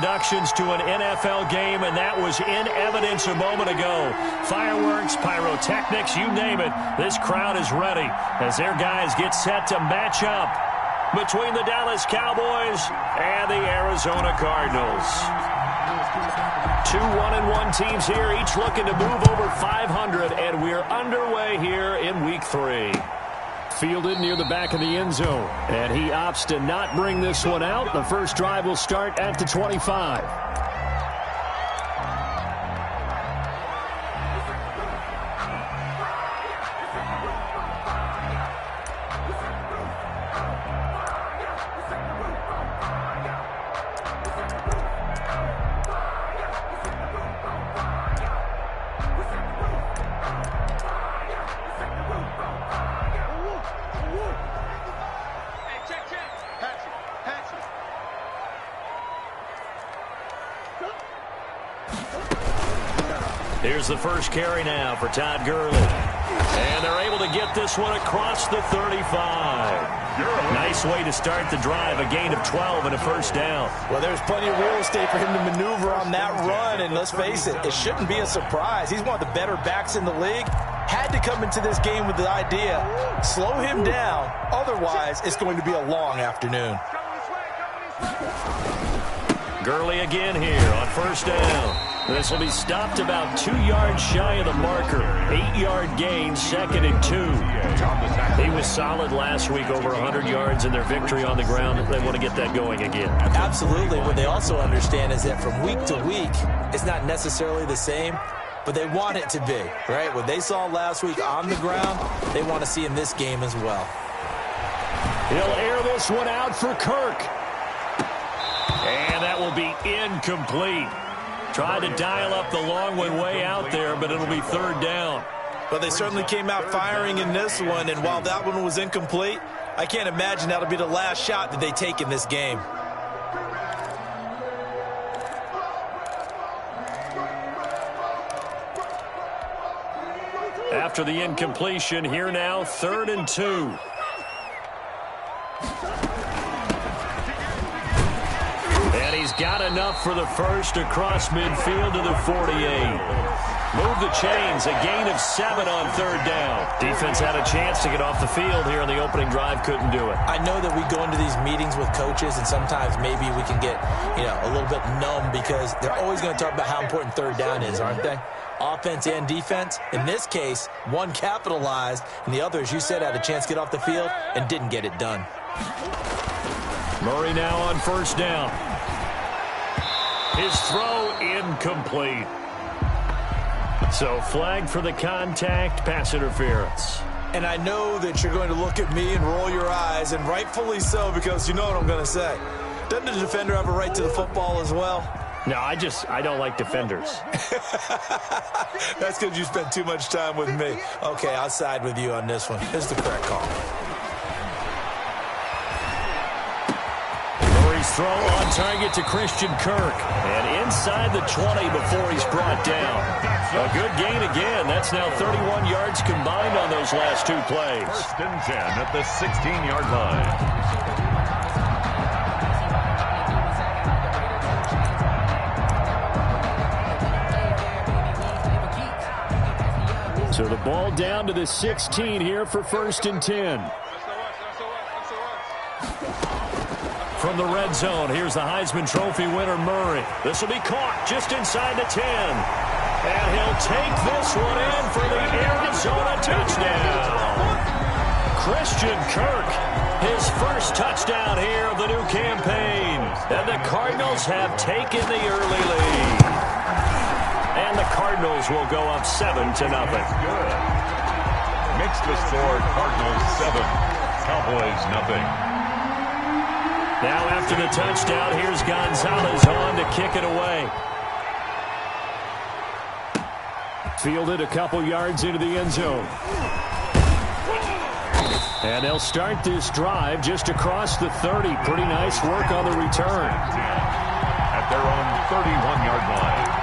introductions to an NFL game, and that was in evidence a moment ago. Fireworks, pyrotechnics, you name it. This crowd is ready as their guys get set to match up between the Dallas Cowboys and the Arizona Cardinals. Two 1-1 teams here, each looking to move over 500, and we're underway here in Week 3. Fielded near the back of the end zone, and he opts to not bring this one out. The first drive will start at the 25. Here's the first carry now for Todd Gurley. And they're able to get this one across the 35. Nice way to start the drive, a gain of 12 and a first down. Well, there's plenty of real estate for him to maneuver on that run, and let's face it, it shouldn't be a surprise. He's one of the better backs in the league. Had to come into this game with the idea, slow him down, otherwise it's going to be a long afternoon. Gurley again here on first down. This will be stopped about 2 yards shy of the marker. 8-yard gain, 2nd and 2. He was solid last week, over 100 yards in their victory on the ground. They want to get that going again. Absolutely. What they also understand is that from week to week, it's not necessarily the same, but they want it to be, right? What they saw last week on the ground, they want to see in this game as well. He'll air this one out for Kirk. And that will be incomplete. Tried to dial up the long one way out there, but it'll be third down. But they certainly came out firing in this one, and while that one was incomplete, I can't imagine that'll be the last shot that they take in this game. After the incompletion, here now, 3rd and 2. He's got enough for the first across midfield to the 48. Move the chains, a gain of 7 on 3rd down. Defense had a chance to get off the field here in the opening drive, couldn't do it. I know that we go into these meetings with coaches, and sometimes maybe we can get, a little bit numb because they're always going to talk about how important 3rd down is, aren't they? Offense and defense. In this case, one capitalized, and the other, as you said, had a chance to get off the field and didn't get it done. Murray now on first down. His throw incomplete. So flag for the contact, pass interference. And I know that you're going to look at me and roll your eyes, and rightfully so, because you know what I'm going to say. Doesn't the defender have a right to the football as well? No, I don't like defenders. That's because you spent too much time with me. Okay, I'll side with you on this one. This is the correct call. Throw on target to Christian Kirk. And inside the 20 before he's brought down. A good gain again. That's now 31 yards combined on those last 2 plays. 1st and 10 at the 16-yard line. So the ball down to the 16 here for 1st and 10. From the red zone, here's the Heisman Trophy winner, Murray. This will be caught just inside the 10. And he'll take this one in for the Arizona touchdown. Christian Kirk, his first touchdown here of the new campaign. And the Cardinals have taken the early lead. And the Cardinals will go up 7-0. Good. Makes the score Cardinals 7, Cowboys 0. Now after the touchdown, here's Gonzalez on to kick it away. Fielded a couple yards into the end zone. And they'll start this drive just across the 30. Pretty nice work on the return. At their own 31-yard line.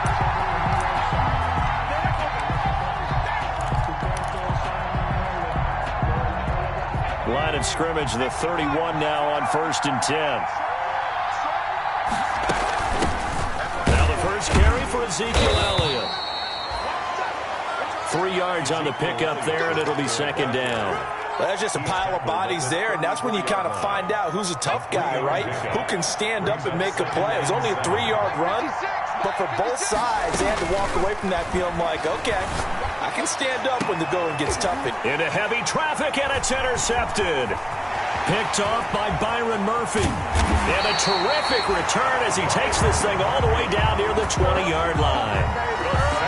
Line of scrimmage, the 31 now on 1st and 10. Ezekiel Elliott. 3 yards on the pickup there, and it'll be second down. Well, that's just a pile of bodies there, and that's when you kind of find out who's a tough guy, right? Who can stand up and make a play. It was only a 3-yard run, but for both sides, they had to walk away from that feeling like, okay, I can stand up when the going gets tough. Into heavy traffic, and it's intercepted. Picked off by Byron Murphy. And a terrific return as he takes this thing all the way down near the 20-yard line.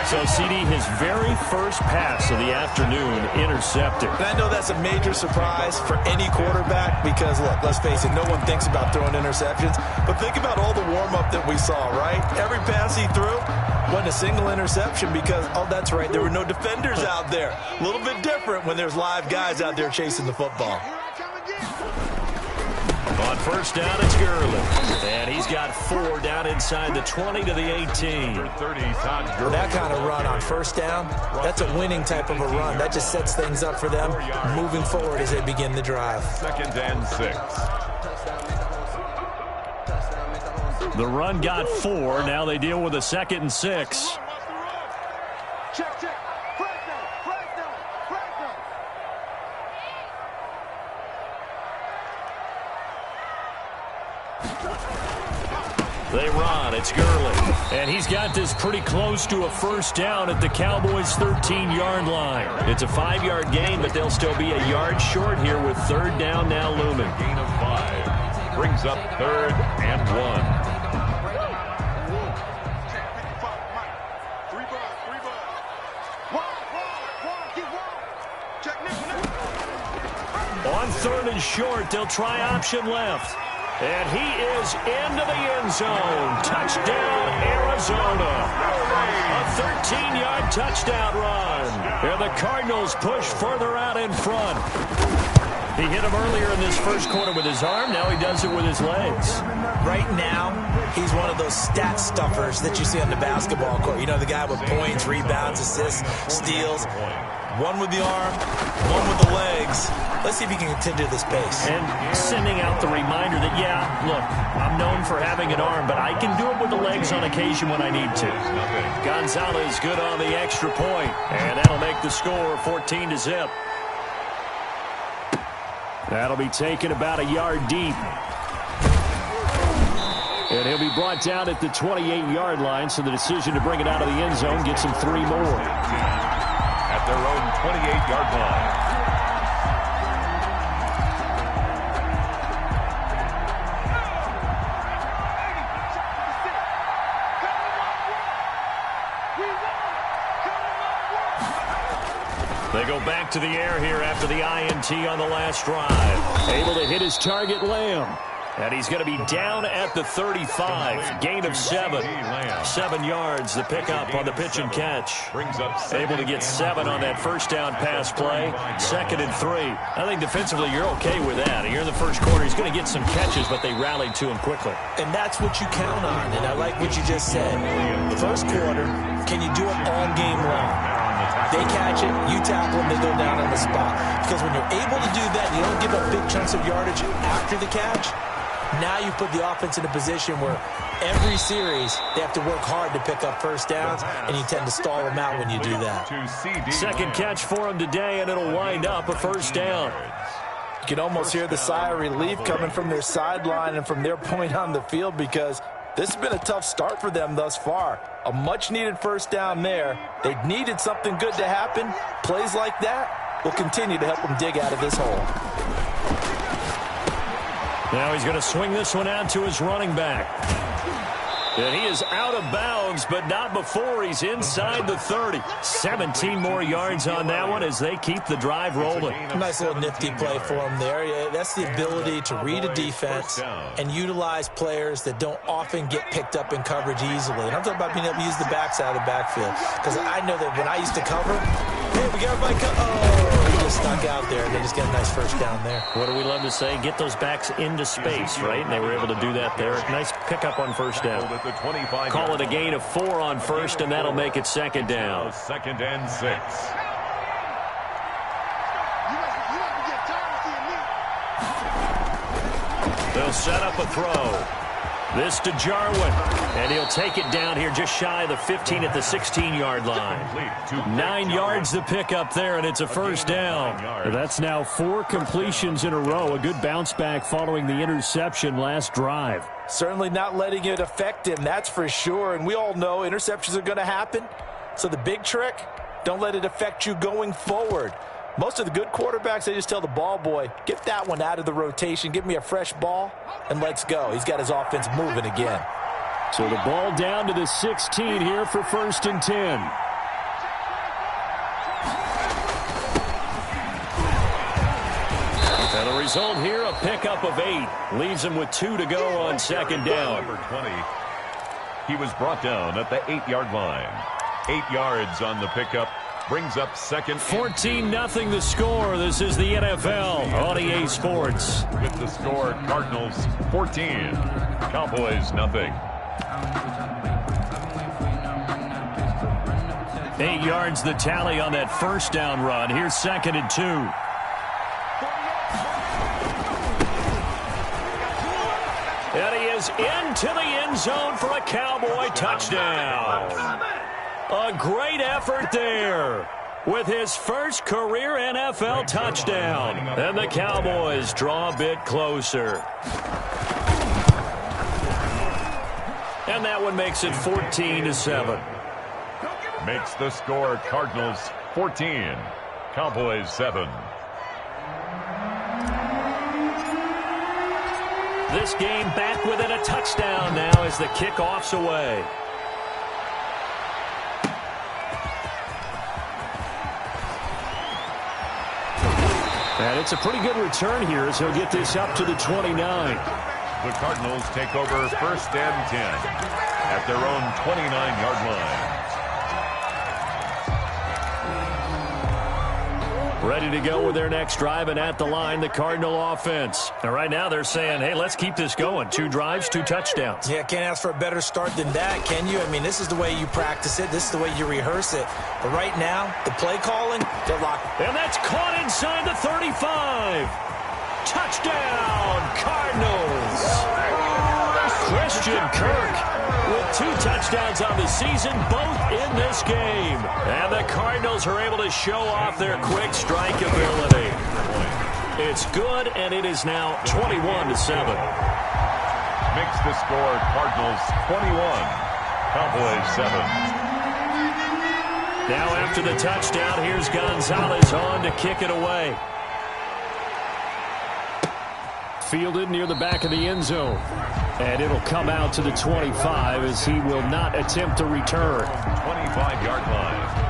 So, CD, his very first pass of the afternoon intercepted. And I know that's a major surprise for any quarterback because, look, let's face it, no one thinks about throwing interceptions. But think about all the warm-up that we saw, right? Every pass he threw wasn't a single interception because, oh, that's right, there were no defenders out there. A little bit different when there's live guys out there chasing the football. On first down, it's Gurley. And he's got 4 down inside the 20 to the 18. Well, that kind of run on first down, that's a winning type of a run. That just sets things up for them moving forward as they begin the drive. 2nd and 6. The run got 4. Now they deal with a 2nd and 6. Check. They run. It's Gurley. And he's got this pretty close to a first down at the Cowboys' 13-yard line. It's a 5-yard gain, but they'll still be a yard short here with 3rd down now looming. Gain of 5. Brings up 3rd and 1. On 3rd and short, they'll try option left. And he is into the end zone. Touchdown, Arizona. A 13-yard touchdown run. And the Cardinals push further out in front. He hit him earlier in this first quarter with his arm. Now he does it with his legs. Right now, he's one of those stat stuffers that you see on the basketball court. You know, the guy with points, rebounds, assists, steals. One with the arm, one with the legs. Let's see if he can continue this pace. And sending out the reminder that, yeah, look, I'm known for having an arm, but I can do it with the legs on occasion when I need to. Gonzalez good on the extra point, and that'll make the score 14-0. That'll be taken about a yard deep. And he'll be brought down at the 28-yard line, so the decision to bring it out of the end zone gets him 3 more. At their own 28-yard line. They go back to the air here after the INT on the last drive. Able to hit his target, Lamb. And he's going to be down at the 35. Gain of 7. 7 yards, the pickup on the pitch and catch. Able to get 7 on that first down pass play. 2nd and 3. I think defensively you're okay with that. Here in the first quarter, he's going to get some catches, but they rallied to him quickly. And that's what you count on, and I like what you just said. The first quarter, can you do it all game long? They catch it, you tackle them, they go down on the spot. Because when you're able to do that, you don't give up big chunks of yardage after the catch. Now you put the offense in a position where every series they have to work hard to pick up first downs, and you tend to stall them out when you do that. Second catch for him today, and it'll wind up a first down. You can almost hear the sigh of relief coming from their sideline and from their point on the field because this has been a tough start for them thus far. A much-needed first down there. They needed something good to happen. Plays like that will continue to help them dig out of this hole. Now he's going to swing this one out to his running back. And he is out of bounds, but not before he's inside the 30. 17 more yards on that one as they keep the drive rolling. Nice little nifty play for him there. Yeah, that's the ability to read a defense and utilize players that don't often get picked up in coverage easily. And I'm talking about being able to use the backside of the backfield. Because I know that when I used to cover, hey, we got everybody he just stuck out there, and they just get a nice first down there. What do we love to say? Get those backs into space, right? And they were able to do that there. Nice pickup on first down. Call it a gain of 4 on first, and that'll make it second down. 2nd and 6. They'll set up a throw. This to Jarwin, and he'll take it down here just shy of the 15 at the 16-yard line. 9 yards to pick up there, and it's a first down. That's now 4 completions in a row. A good bounce back following the interception last drive. Certainly not letting it affect him, that's for sure. And we all know interceptions are going to happen. So the big trick, don't let it affect you going forward. Most of the good quarterbacks, they just tell the ball boy, get that one out of the rotation, give me a fresh ball, and let's go. He's got his offense moving again. So the ball down to the 16 here for 1st and 10. And the result here, a pickup of 8. Leaves him with 2 to go on 2nd down. Number 20. He was brought down at the 8-yard line. 8 yards on the pickup. Brings up 2nd. 14-0 the score. This is the NFL on EA Sports. With the score, Cardinals 14, Cowboys nothing. 8 yards the tally on that first down run. Here's 2nd and 2. And he is into the end zone for a Cowboy touchdown. A great effort there with his first career NFL touchdown. And the Cowboys draw a bit closer. And that one makes it 14-7. Makes the score Cardinals 14, Cowboys 7. This game back within a touchdown now as the kickoff's away. And it's a pretty good return here as he'll get this up to the 29. The Cardinals take over 1st and 10 at their own 29-yard line. Ready to go with their next drive, and at the line, the Cardinal offense. And right now they're saying, hey, let's keep this going. 2 drives, 2 touchdowns. Yeah, can't ask for a better start than that, can you? I mean, this is the way you practice it. This is the way you rehearse it. But right now, the play calling, they're locked. And that's caught inside the 35. Touchdown, Cardinals. Christian Kirk with 2 touchdowns on the season, both in this game. And the Cardinals are able to show off their quick strike ability. It's good, and it is now 21-7. Makes the score Cardinals 21, Cowboys 7. Now after the touchdown, here's Gonzalez on to kick it away. Fielded near the back of the end zone. And it'll come out to the 25 as he will not attempt to return. 25-yard line.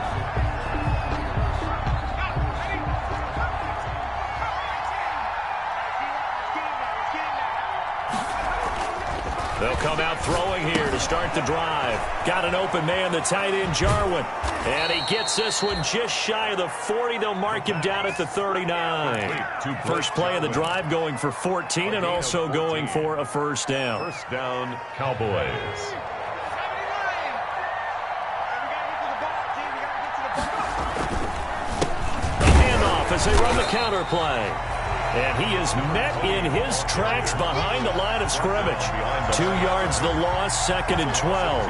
They'll come out throwing here to start the drive. Got an open man, the tight end, Jarwin. And he gets this one just shy of the 40. They'll mark him down at the 39. First play of the drive going for 14 and also going for a first down. First down, Cowboys. The handoff as they run the counter play. And he is met in his tracks behind the line of scrimmage. 2 yards the loss, 2nd and 12.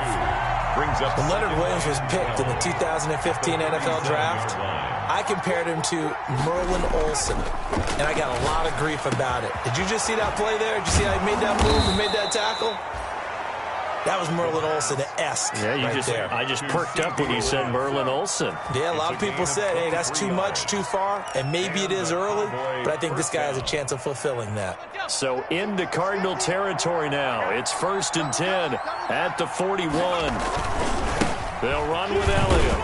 Brings up when Leonard Williams was picked in the 2015 NFL Draft, I compared him to Merlin Olsen, and I got a lot of grief about it. Did you just see that play there? Did you see how he made that move and made that tackle? That was Merlin Olsen-esque. Yeah, I just perked up when you said Merlin Olsen. Yeah, a lot of people said, hey, that's too much, too far, and maybe it is early, but I think this guy has a chance of fulfilling that. So into Cardinal territory now. It's 1st and 10 at the 41. They'll run with Elliott.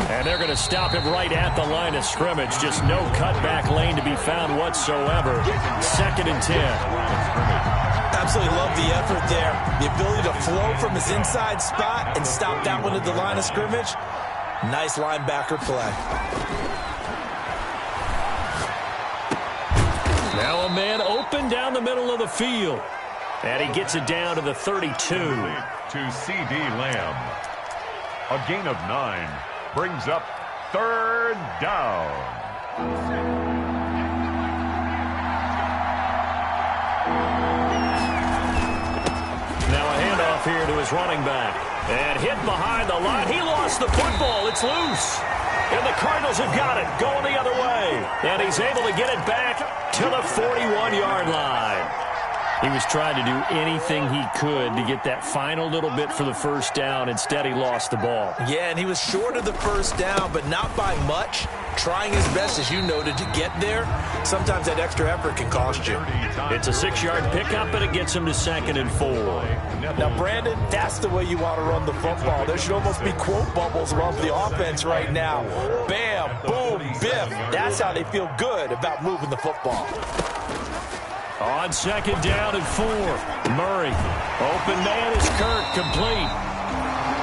And they're going to stop him right at the line of scrimmage. Just no cutback lane to be found whatsoever. 2nd and 10. Absolutely love the effort there. The ability to flow from his inside spot and stop that one at the line of scrimmage. Nice linebacker play. Now a man open down the middle of the field. And he gets it down to the 32. To C.D. Lamb. A gain of 9. Brings up 3rd down. handoff here to his running back. And hit behind the line. He lost the football. It's loose. And the Cardinals have got it, going the other way. And he's able to get it back to the 41-yard line. He was trying to do anything he could to get that final little bit for the first down. Instead, he lost the ball. Yeah, and he was short of the first down, but not by much. Trying his best, as you noted, to get there. Sometimes that extra effort can cost you. It's a 6-yard pickup, and it gets him to 2nd and 4. Now, Brandon, that's the way you want to run the football. There should almost be quote bubbles around the offense right now. Bam, boom, biff. That's how they feel good about moving the football. On 2nd down and 4. Murray. Open man is Kirk, complete.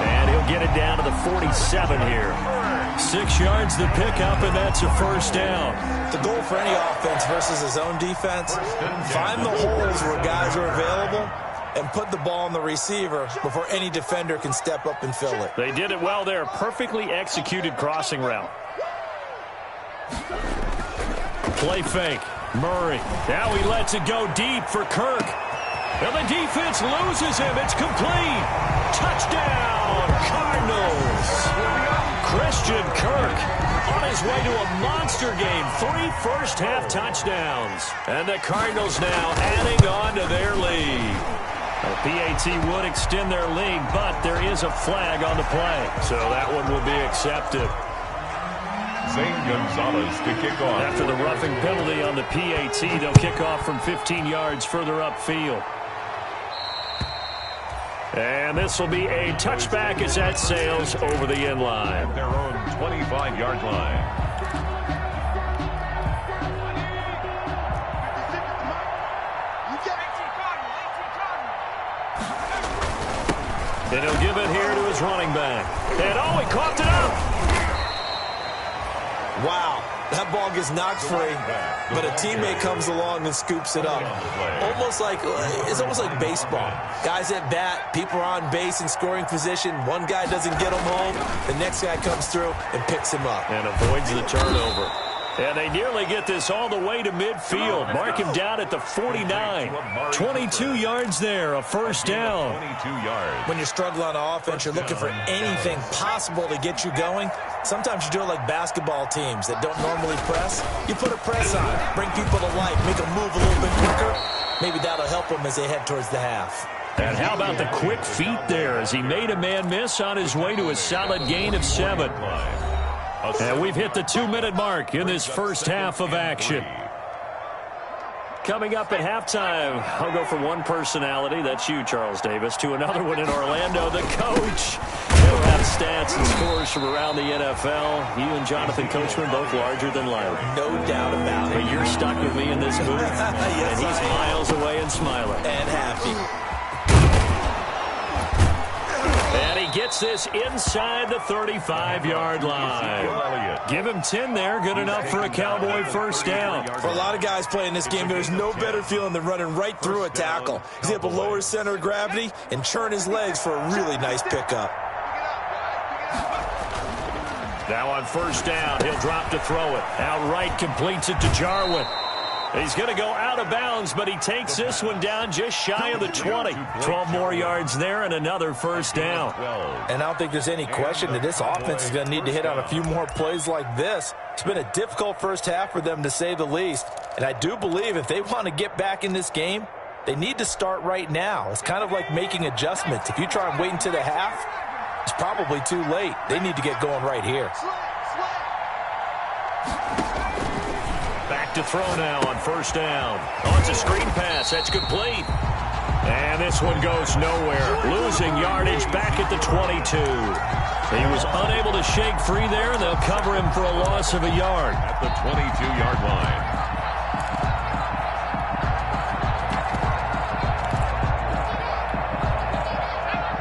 And he'll get it down to the 47 here. 6 yards the pickup, and that's a first down. The goal for any offense versus his own defense, find the holes where guys are available and put the ball on the receiver before any defender can step up and fill it. They did it well there. Perfectly executed crossing route. Play fake. Murray. Now he lets it go deep for Kirk. And the defense loses him. It's complete. Touchdown, Cardinals. Christian Kirk on his way to a monster game. 3 first-half touchdowns. And the Cardinals now adding on to their lead. The PAT would extend their lead, but there is a flag on the play. So that one will be accepted. Zane Gonzalez to kick off. After the roughing penalty on the PAT, they'll kick off from 15 yards further upfield. And this will be a touchback as that sails over the end line. Their own 25-yard line. And he'll give it here to his running back. And oh, he coughed it up. Wow, that ball gets knocked free, but a teammate comes along and scoops it up. It's almost like baseball. Guys at bat, people are on base in scoring position. One guy doesn't get him home. The next guy comes through and picks him up. And avoids the turnover. And they nearly get this all the way to midfield. Mark him down at the 49. 22 yards there, a first down. 22 yards. When you're struggling on offense, you're looking for anything possible to get you going. Sometimes you do it like basketball teams that don't normally press. You put a press on, bring people to life, make them move a little bit quicker. Maybe that'll help them as they head towards the half. And how about the quick feet there as he made a man miss on his way to a solid gain of 7. And we've hit the 2-minute mark in this first half of action. Coming up at halftime, I'll go from one personality, that's you, Charles Davis, to another one in Orlando, the coach. He'll have stats and scores from around the NFL. You and Jonathan Coachman both larger than life. No doubt about it. But you're stuck with me in this booth. Yes, and he's miles away and smiling. And happy. And he gets this inside the 35-yard line. Give him 10 there. Good enough for a Cowboy first down. For a lot of guys playing this game, there's no better feeling than running right through a tackle. He's able to lower his center of gravity and churn his legs for a really nice pickup. Now on first down, he'll drop to throw it. Outright completes it to Jarwin. He's going to go out of bounds, but he takes this one down just shy of the 20. 12 more yards there and another first down. And I don't think there's any question that this offense is going to need to hit on a few more plays like this. It's been a difficult first half for them, to say the least. And I do believe if they want to get back in this game, they need to start right now. It's kind of like making adjustments. If you try and wait until the half, it's probably too late. They need to get going right here. Back to throw now on first down. Oh, it's a screen pass. That's complete. And this one goes nowhere. Losing yardage back at the 22. He was unable to shake free there, and they'll cover him for a loss of a yard. At the 22-yard line.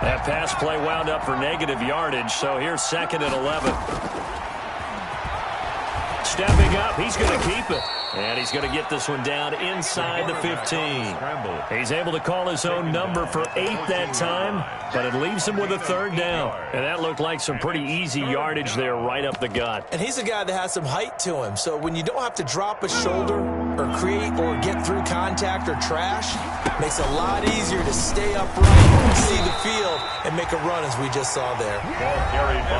That pass play wound up for negative yardage, so here's 2nd and 11. Stepping up, he's going to keep it. And he's going to get this one down inside the 15. He's able to call his own number for 8 that time, but it leaves him with a third down. And that looked like some pretty easy yardage there right up the gut. And he's a guy that has some height to him, so when you don't have to drop a shoulder or create or get through contact or trash, Makes it a lot easier to stay upright, see the field, and make a run as we just saw there.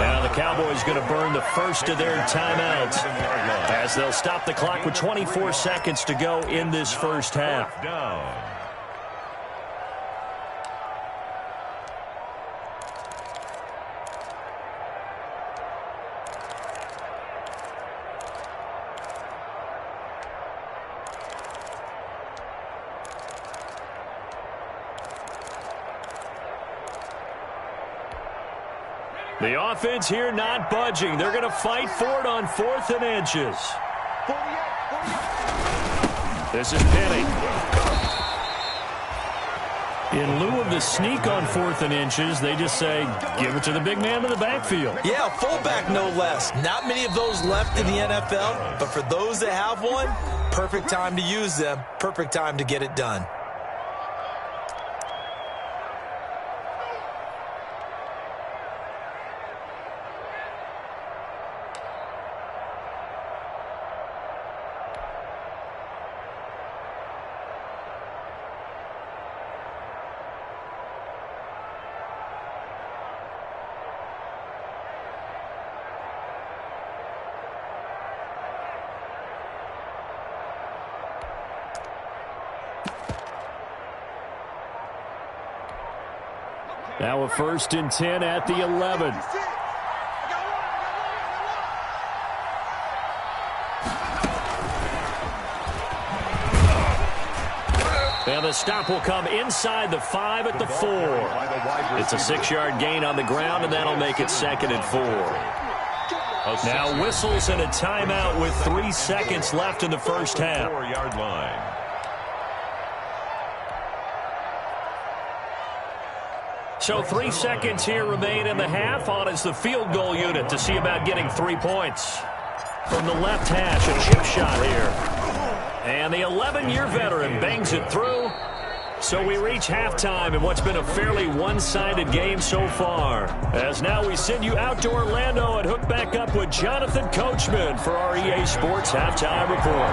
Now the Cowboys going to burn the first of their timeouts as they'll stop the clock with 24 seconds to go in this first half. The offense here not budging. They're going to fight for it on 4th and inches. This is Penny. In lieu of the sneak on 4th and inches, they just say, give it to the big man in the backfield. Yeah, fullback no less. Not many of those left in the NFL, but for those that have one, perfect time to use them, perfect time to get it done. Now a 1st and 10 at the 11. And the stop will come inside the 5 at the 4. It's a 6-yard gain on the ground, and that'll make it 2nd and 4. Now whistles and a timeout with 3 seconds left in the first half. 4-yard line. So 3 seconds here remain in the half. On is the field goal unit to see about getting 3 points. From the left hash, a chip shot here. And the 11-year veteran bangs it through. So we reach halftime in what's been a fairly one-sided game so far. As now we send you out to Orlando and hook back up with Jonathan Coachman for our EA Sports Halftime Report.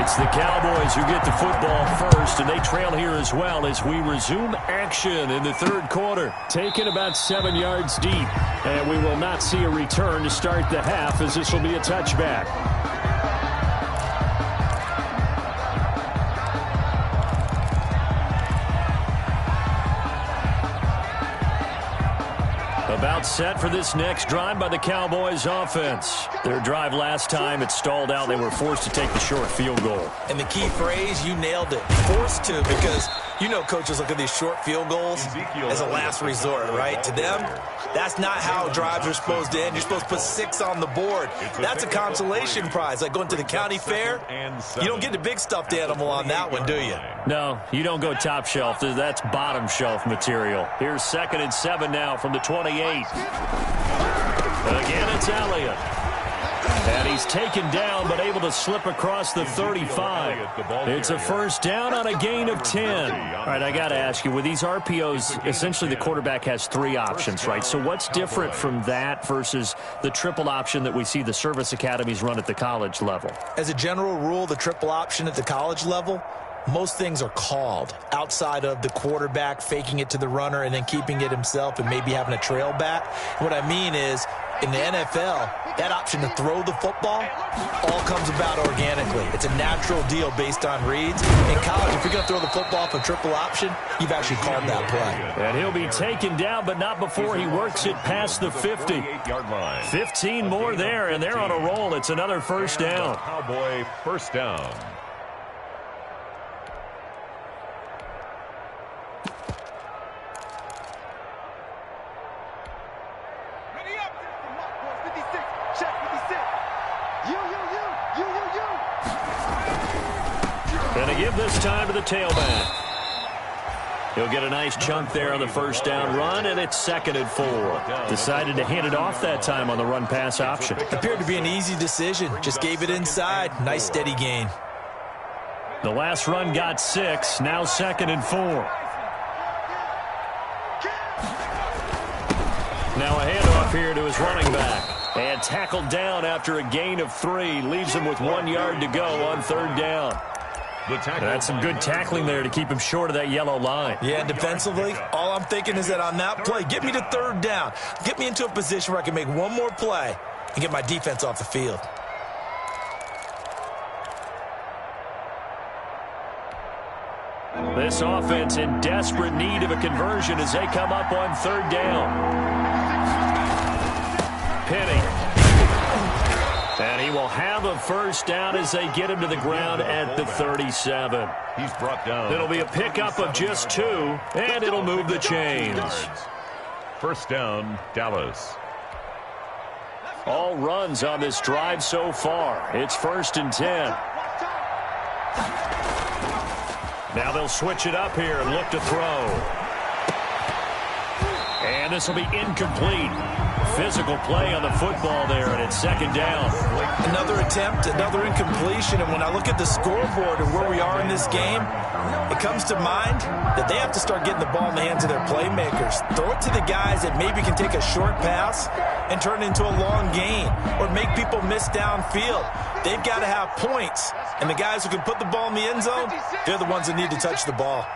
It's the Cowboys who get the football first, and they trail here as well as we resume action in the 3rd quarter. Taken about 7 yards deep, and we will not see a return to start the half as this will be a touchback. About set for this next drive by the Cowboys offense. Their drive last time, it stalled out. They were forced to take the short field goal. And the key phrase, you nailed it. Forced to, because you know coaches look at these short field goals as a last resort, right? To them, that's not how drives are supposed to end. You're supposed to put 6 on the board. That's a consolation prize. Like going to the county fair, you don't get the big stuffed animal on that one, do you? No, you don't go top shelf. That's bottom shelf material. Here's 2nd and 7 now from the 28. Again, it's Elliott. And he's taken down, but able to slip across the 35. It's a first down on a gain of 10. All right, I got to ask you, with these RPOs, essentially the quarterback has 3 options, right? So what's different from that versus the triple option that we see the service academies run at the college level? As a general rule, the triple option at the college level, most things are called outside of the quarterback faking it to the runner and then keeping it himself and maybe having a trail back. What I mean is, in the NFL, that option to throw the football all comes about organically. It's a natural deal based on reads. In college, if you're going to throw the football for triple option, you've actually called that play. And he'll be taken down, but not before he works it past the 50. 15 more there, and they're on a roll. It's another first down. Cowboy first down. Gonna give this time to the tailback. He'll get a nice chunk there on the first down run, and it's 2nd and 4. Decided to hand it off that time on the run-pass option. Appeared to be an easy decision. Just gave it inside. Nice steady gain. The last run got 6. Now 2nd and 4. Now a handoff here to his running back. And tackled down after a gain of 3. Leaves him with 1 yard to go on 3rd down. That's some good tackling there to keep him short of that yellow line. Yeah, defensively, all I'm thinking is that on that play, get me to third down. Get me into a position where I can make one more play and get my defense off the field. This offense in desperate need of a conversion as they come up on third down. Penny. And he will have a first down as they get him to the ground at the 37. He's brought down. It'll be a pickup of just 2, and it'll move the chains. First down, Dallas. All runs on this drive so far. It's 1st and 10. Now they'll switch it up here and look to throw. And this will be incomplete. Physical play on the football there, and it's 2nd down. Another attempt, another incompletion, and when I look at the scoreboard and where we are in this game, it comes to mind that they have to start getting the ball in the hands of their playmakers. Throw it to the guys that maybe can take a short pass and turn it into a long gain or make people miss downfield. They've got to have points, and the guys who can put the ball in the end zone, they're the ones that need to touch the ball.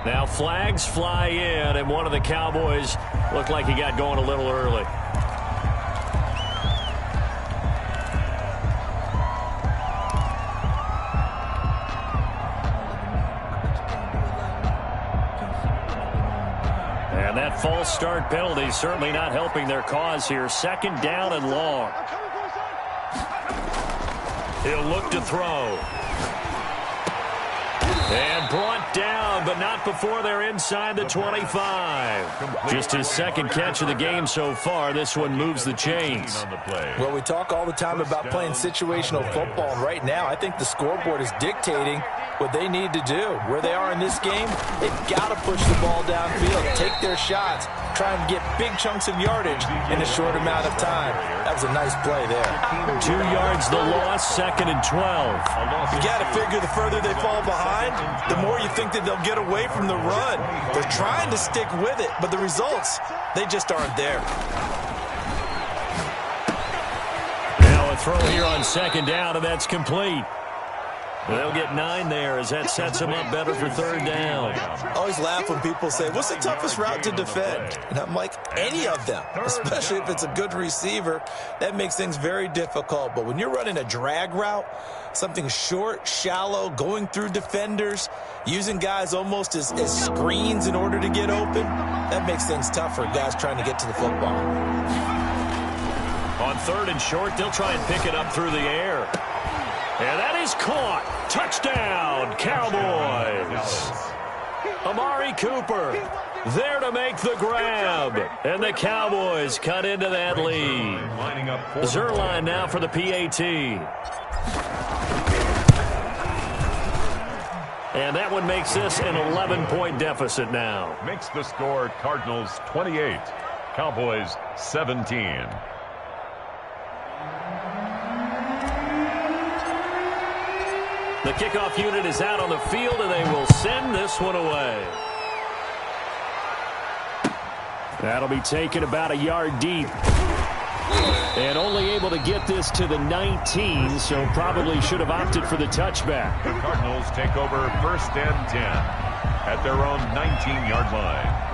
Now flags fly in, and one of the Cowboys looked like he got going a little early. And that false start penalty is certainly not helping their cause here. 2nd down and long. He'll look to throw. And brought down, but not before they're inside the 25. Just his 2nd catch of the game so far. This one moves the chains. Well, we talk all the time about playing situational football, and right now I think the scoreboard is dictating what they need to do. Where they are in this game, they've got to push the ball downfield, take their shots, try and get big chunks of yardage in a short amount of time. That was a nice play there. 2 yards the loss, 2nd and 12. You got to figure the further they fall behind, the more you think that they'll get away from the run. They're trying to stick with it, but the results, they just aren't there. Now a throw here on 2nd down, and that's complete. They'll get 9 there as that sets them up better for 3rd down. I always laugh when people say, what's the toughest route to defend? And I'm like, any of them, especially if it's a good receiver. That makes things very difficult. But when you're running a drag route, something short, shallow, going through defenders, using guys almost as screens in order to get open, that makes things tough for guys trying to get to the football. On 3rd and short, they'll try and pick it up through the air. And that is caught. Touchdown, Cowboys. Amari Cooper there to make the grab. And the Cowboys cut into that lead. Zerline now for the PAT. And that one makes this an 11-point deficit now. Makes the score Cardinals 28, Cowboys 17. The kickoff unit is out on the field, and they will send this one away. That'll be taken about a yard deep. And only able to get this to the 19, so probably should have opted for the touchback. The Cardinals take over 1st and 10 at their own 19-yard line.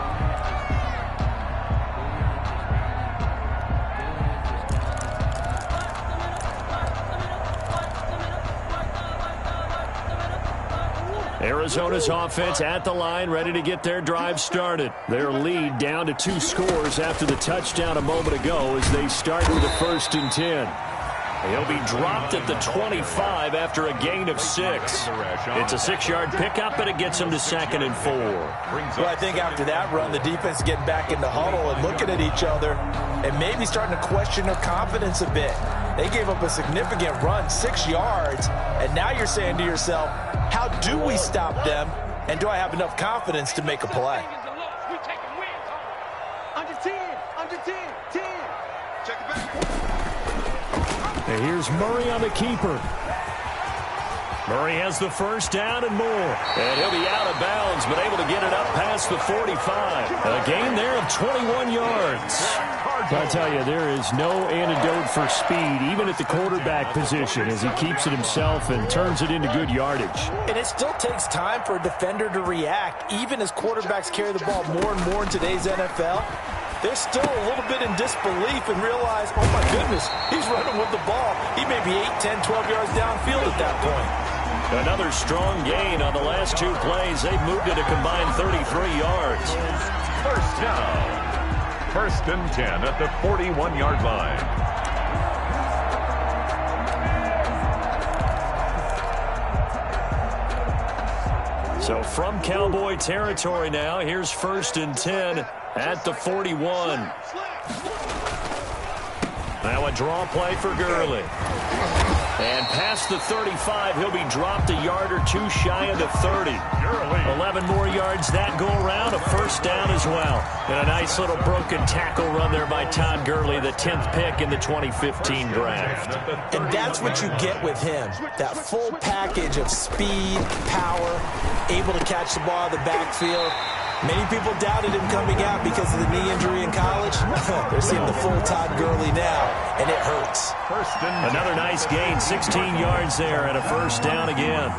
Arizona's offense at the line, ready to get their drive started. Their lead down to 2 scores after the touchdown a moment ago as they start with a 1st and 10. He'll be dropped at the 25 after a gain of 6. It's a 6-yard pickup, and it gets him to 2nd and 4. Well, I think after that run, the defense getting back in the huddle and looking at each other and maybe starting to question their confidence a bit. They gave up a significant run, 6 yards, and now you're saying to yourself, how do we stop them, and do I have enough confidence to make a play? Under 10, 10. Check it back. And here's Murray on the keeper. Murray has the first down and more. And he'll be out of bounds, but able to get it up past the 45. A gain there of 21 yards. I'll tell you, there is no antidote for speed, even at the quarterback position, as he keeps it himself and turns it into good yardage. And it still takes time for a defender to react, even as quarterbacks carry the ball more and more in today's NFL. They're still a little bit in disbelief and realize, oh my goodness, he's running with the ball. He may be 8, 10, 12 yards downfield at that point. Another strong gain on the last 2 plays. They've moved it a combined 33 yards. First down. First and 10 at the 41-yard line. So from Cowboy territory now, here's first and 10 at the 41. Now a draw play for Gurley. And past the 35, he'll be dropped a yard or 2 shy of the 30. 11 more yards that go around, a first down as well. And a nice little broken tackle run there by Todd Gurley, the 10th pick in the 2015 draft. And that's what you get with him, that full package of speed, power, able to catch the ball out of the backfield. Many people doubted him coming out because of the knee injury in college. They're seeing the full Todd Gurley now, and it hurts. Another nice gain, 16 yards there, and a first down again.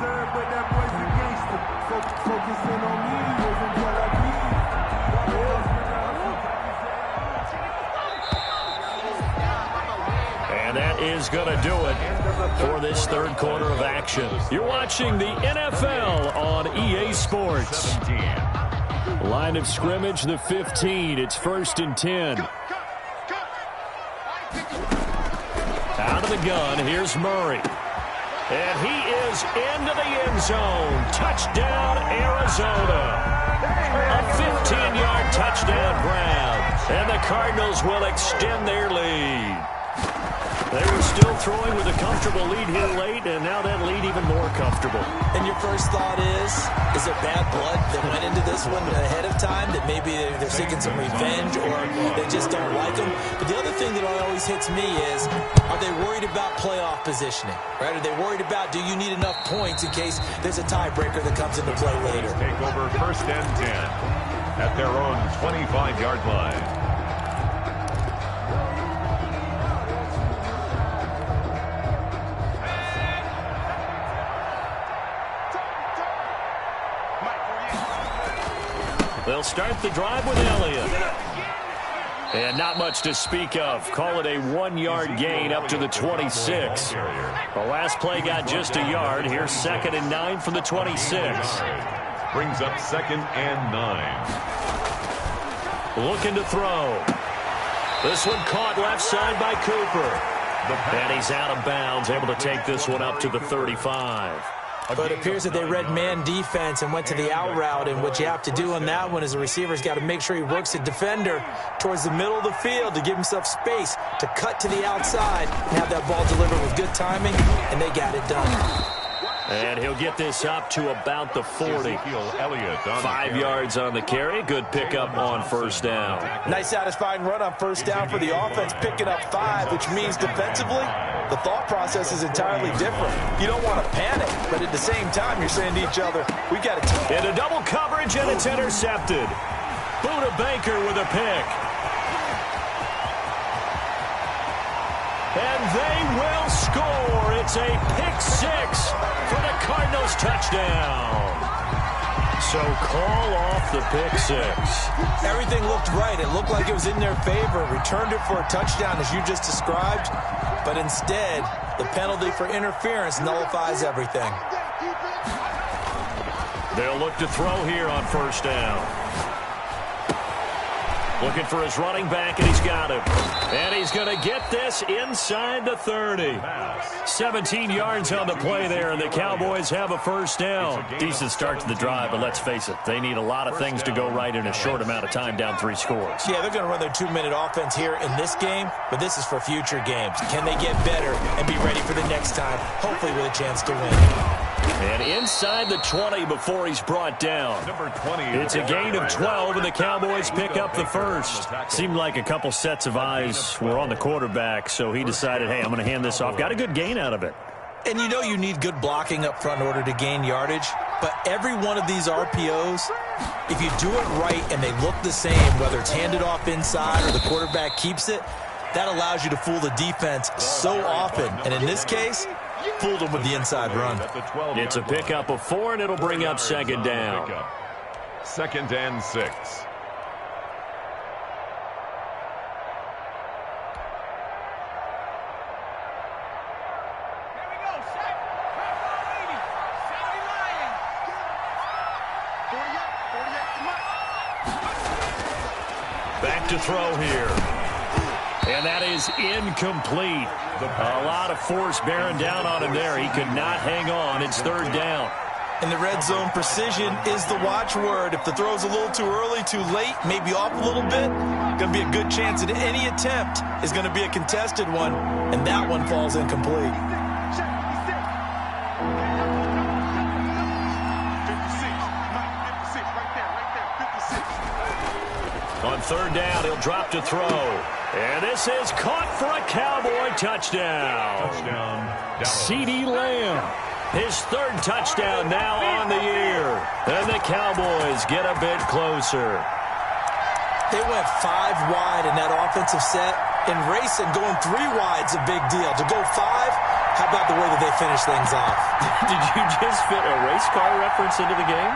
And that is going to do it for this third quarter of action. You're watching the NFL on EA Sports. Line of scrimmage, the 15. It's first and 10. Out of the gun, here's Murray. And he is into the end zone. Touchdown, Arizona. A 15-yard touchdown grab. And the Cardinals will extend their lead. They were still throwing with a comfortable lead here late, and now that lead even more comfortable. And your first thought is there bad blood that went into this one ahead of time, that maybe they're seeking some revenge or they just don't like them? But the other thing that always hits me is, are they worried about playoff positioning? Right? Are they worried about, do you need enough points in case there's a tiebreaker that comes into play later? Take over first and 10 at their own 25-yard line. They'll start the drive with Elliott. And not much to speak of. Call it a 1-yard gain up to the 26. The last play got just a yard. Here's second and 9 from the 26. Brings up second and 9. Looking to throw. This one caught left side by Cooper. And he's out of bounds, able to take this one up to the 35. But it appears that they read man defense and went to the out route, and what you have to do on that one is the receiver's got to make sure he works the defender towards the middle of the field to give himself space to cut to the outside and have that ball delivered with good timing, and they got it done. And he'll get this up to about the 40. 5 yards on the carry. Good pickup on first down. Nice satisfying run on first down for the offense, picking up 5, which means defensively, the thought process is entirely different. You don't want to panic, but at the same time, you're saying to each other, we got to... Into double coverage, and it's intercepted. Buda Baker with a pick. And they will score. It's a pick 6 for the Cardinals touchdown. So call off the pick 6. Everything looked right. It looked like it was in their favor. Returned it for a touchdown, as you just described. But instead, the penalty for interference nullifies everything. They'll look to throw here on first down. Looking for his running back, and he's got him. And he's going to get this inside the 30. 17 yards on the play there, and the Cowboys have a first down. Decent start to the drive, but let's face it, they need a lot of things to go right in a short amount of time, down 3 scores. Yeah, they're going to run their 2-minute offense here in this game, but this is for future games. Can they get better and be ready for the next time, hopefully with a chance to win? And inside the 20 before he's brought down. Number 20. It's a gain of 12, and the Cowboys pick up the first. Seemed like a couple sets of eyes were on the quarterback, so he decided, hey, I'm going to hand this off. Got a good gain out of it. And you know you need good blocking up front in order to gain yardage. But every one of these RPOs, if you do it right and they look the same, whether it's handed off inside or the quarterback keeps it, that allows you to fool the defense so often. And in this case, fooled them with the inside run. It's a pickup of 4, and it'll bring up second down. 2nd and 6. Back to throw here. And that is incomplete. A lot of force bearing down on him there. He could not hang on. It's 3rd down. In the red zone, precision is the watchword. If the throw's a little too early, too late, maybe off a little bit, going to be a good chance that any attempt is going to be a contested one, and that one falls incomplete. On 3rd down, he'll drop to throw. And this is caught for a Cowboy touchdown. CeeDee Lamb. His 3rd touchdown now on the year. And the Cowboys get a bit closer. They went 5 wide in that offensive set. In racing, going 3 wide's a big deal. To go 5, how about the way that they finish things off? Did you just fit a race car reference into the game?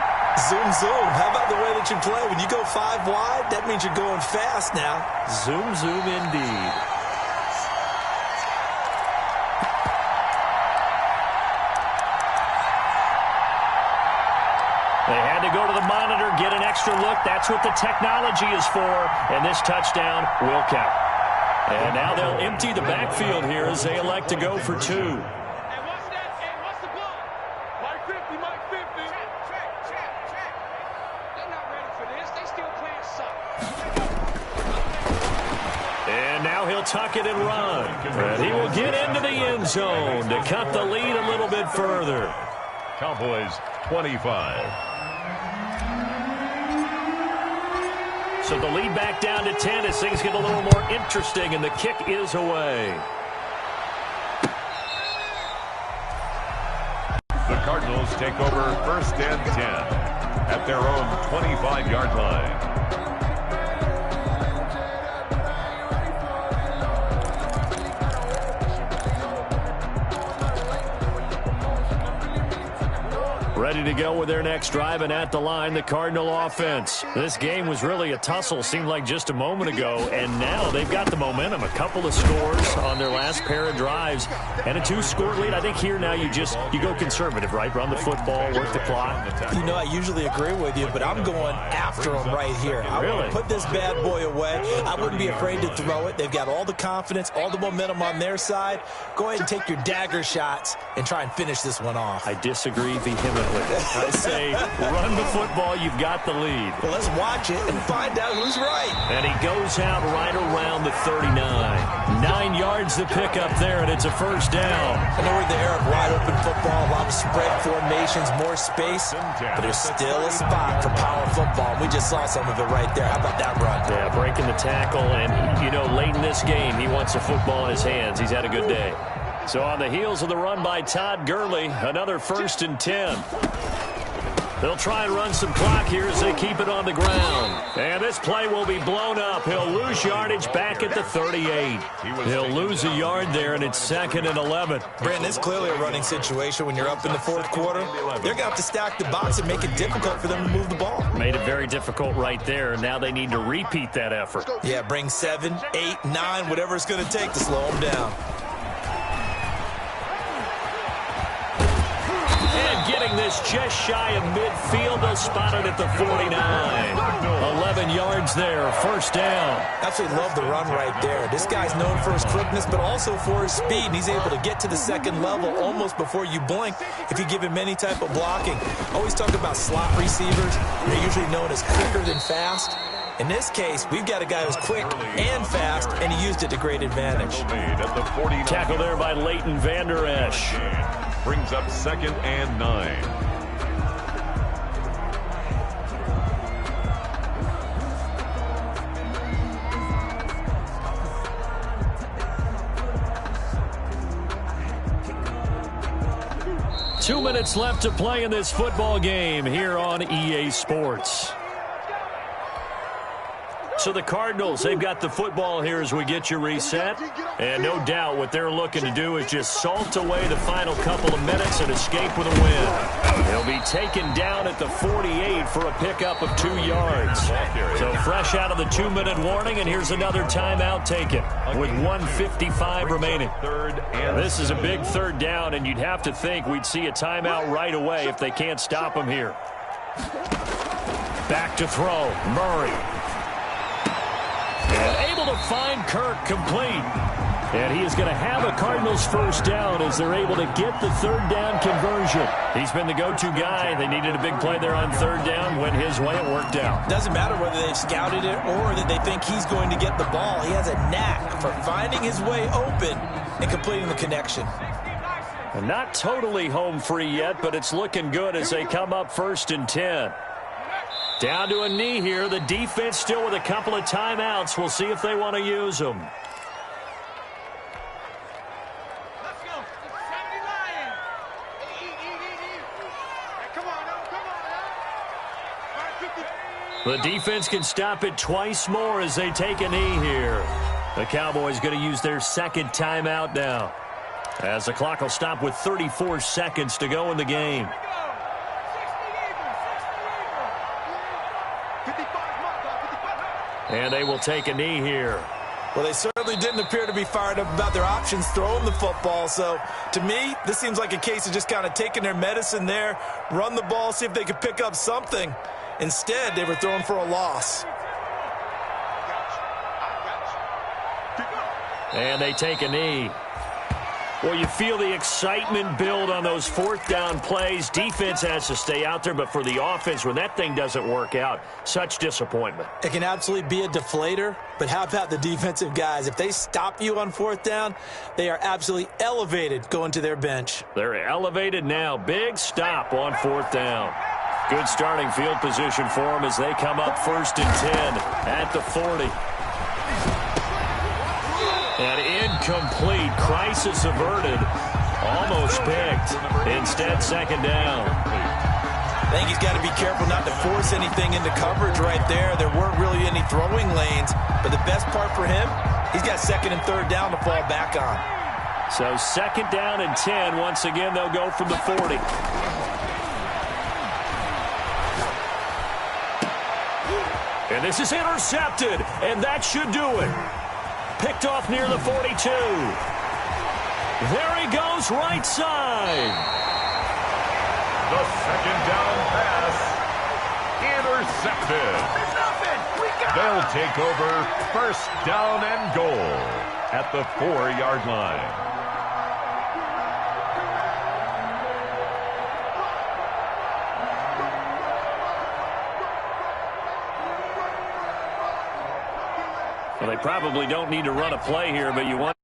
Zoom, zoom. How about the way that you play? When you go 5 wide, that means you're going fast now. Zoom, zoom indeed. They had to go to the monitor, get an extra look. That's what the technology is for. And this touchdown will count. And now they'll empty the backfield here as they elect to go for 2. He'll tuck it and run. And he will get into the end zone to cut the lead a little bit further. Cowboys 25. So the lead back down to 10 as things get a little more interesting, and the kick is away. The Cardinals take over 1st and 10 at their own 25-yard line. Ready to go with their next drive, and at the line, the Cardinal offense. This game was really a tussle, seemed like just a moment ago, and now they've got the momentum. A couple of scores on their last pair of drives, and a 2-score lead. I think here now you go conservative, right? Run the football, work the clock. You know, I usually agree with you, but I'm going after them right here. I want to put this bad boy away. I wouldn't be afraid to throw it. They've got all the confidence, all the momentum on their side. Go ahead and take your dagger shots and try and finish this one off. I disagree vehemently. I say run the football, you've got the lead. Well, let's watch it and find out who's right. And he goes out right around the 39. 9 yards to pick up there, and it's a 1st down. I know we're in the era of wide open football, a lot of spread formations, more space, but there's still a spot for power football. We just saw some of it right there. How about that run? Yeah, breaking the tackle, and, you know, late in this game, he wants the football in his hands. He's had a good day. So on the heels of the run by Todd Gurley, another 1st and 10. They'll try and run some clock here as they keep it on the ground. And this play will be blown up. He'll lose yardage back at the 38. He'll lose a yard there, and it's 2nd and 11. Brandon, it's clearly a running situation when you're up in the 4th quarter. They're going to have to stack the box and make it difficult for them to move the ball. Made it very difficult right there. Now they need to repeat that effort. Yeah, bring 7, 8, 9, whatever it's going to take to slow them down. Getting this just shy of midfield. They'll spot it at the 49. 11 yards there, 1st down. Absolutely love the run right there. This guy's known for his quickness, but also for his speed. And he's able to get to the 2nd level almost before you blink if you give him any type of blocking. Always talk about slot receivers. They're usually known as quicker than fast. In this case, we've got a guy who's quick and fast, and he used it to great advantage. Tackle there by Leighton Vander Esch. brings up 2nd and 9. Two minutes left to play in this football game here on EA Sports. So the Cardinals, they've got the football here as we get you reset. And no doubt what they're looking to do is just salt away the final couple of minutes and escape with a win. They'll be taken down at the 48 for a pickup of 2 yards. So fresh out of the 2-minute warning, and here's another timeout taken with 1:55 remaining. This is a big 3rd down, and you'd have to think we'd see a timeout right away if they can't stop them here. Back to throw, Murray. And able to find Kirk complete. And he is going to have a Cardinals 1st down as they're able to get the 3rd down conversion. He's been the go-to guy. They needed a big play there on 3rd down. Went his way. It worked out. Doesn't matter whether they've scouted it or that they think he's going to get the ball. He has a knack for finding his way open and completing the connection. And not totally home free yet, but it's looking good as they come up 1st and 10. Down to a knee here. The defense still with a couple of timeouts. We'll see if they want to use them. Let's go. 79. Come on, come on. The defense can stop it twice more as they take a knee here. The Cowboys going to use their 2nd timeout now, as the clock will stop with 34 seconds to go in the game. And they will take a knee here. Well, they certainly didn't appear to be fired up about their options throwing the football. So, to me, this seems like a case of just kind of taking their medicine there, run the ball, see if they could pick up something. Instead, they were throwing for a loss. And they take a knee. Well, you feel the excitement build on those 4th down plays. Defense has to stay out there, but for the offense, when that thing doesn't work out, such disappointment. It can absolutely be a deflator, but how about the defensive guys? If they stop you on 4th down, they are absolutely elevated going to their bench. They're elevated now. Big stop on 4th down. Good starting field position for them as they come up 1st and 10 at the 40. And incomplete. Crisis averted. Almost picked. Instead, 2nd down. I think he's got to be careful not to force anything into coverage right there. There weren't really any throwing lanes. But the best part for him, he's got 2nd and 3rd down to fall back on. So 2nd down and 10. Once again, they'll go from the 40. And this is intercepted. And that should do it. Picked off near the 42. There he goes, right side. The 2nd down pass intercepted. They'll take over 1st down and goal at the 4-yard line. Well, they probably don't need to run a play here, but you want